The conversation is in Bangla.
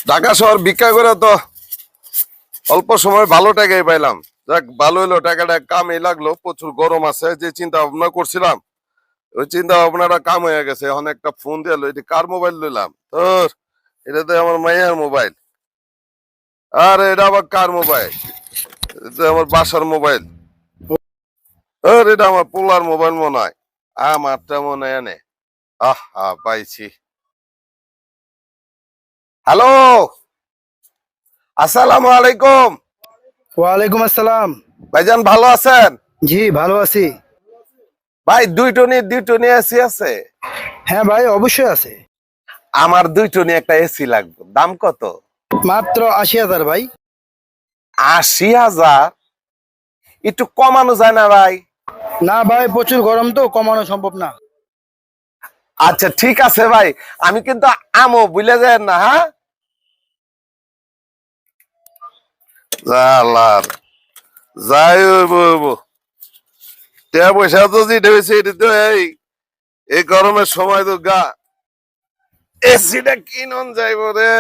ঢাকা শহর ভিক্ষা করে তো অল্প সময় ভালো টাকাই পাইলাম। যাক, ভালো হইলো, টাকাটা কামই লাগলো। প্রচুর গরম আছে, যে চিন্তা ভাবনা করছিলাম ওই চিন্তা ভাবনাটা কাম হয়ে গেছে। এখন একটা ফোন দিয়ে এটি কার মোবাইল লইলাম? তোর এটা তো আমার মাইয়ার মোবাইল। আর এটা আবার কার মোবাইল? এটা তো আমার বাসার মোবাইল। আর এটা আমার পোলার মোবাইল মনে হয়। আমারটা মনে হয় এনে। আহা, পাইছি। হ্যালো, আসসালামু আলাইকুম। ওয়ালাইকুম আসসালাম। ভাইজান ভালো আছেন? জি ভালো আছি। ভাই দুইটনি এসি আছে? হ্যাঁ ভাই, অবশ্যই আছে। আমার দুইটনি একটা এসি লাগবে। দাম কত? মাত্র 80,000 ভাই। 80,000? একটু কমানো যায় না ভাই? না ভাই, প্রচুর গরম তো, কমানো সম্ভব না। আচ্ছা ঠিক আছে ভাই, আমি কিন্তু আমও বুঝলে যায় না। হ্যাঁ, জালার যাই হইব। টাকা পয়সা তো যেটা হয়েছে এটা তো এই গরমের সময় তো এসিটা কিনন যাইব রে।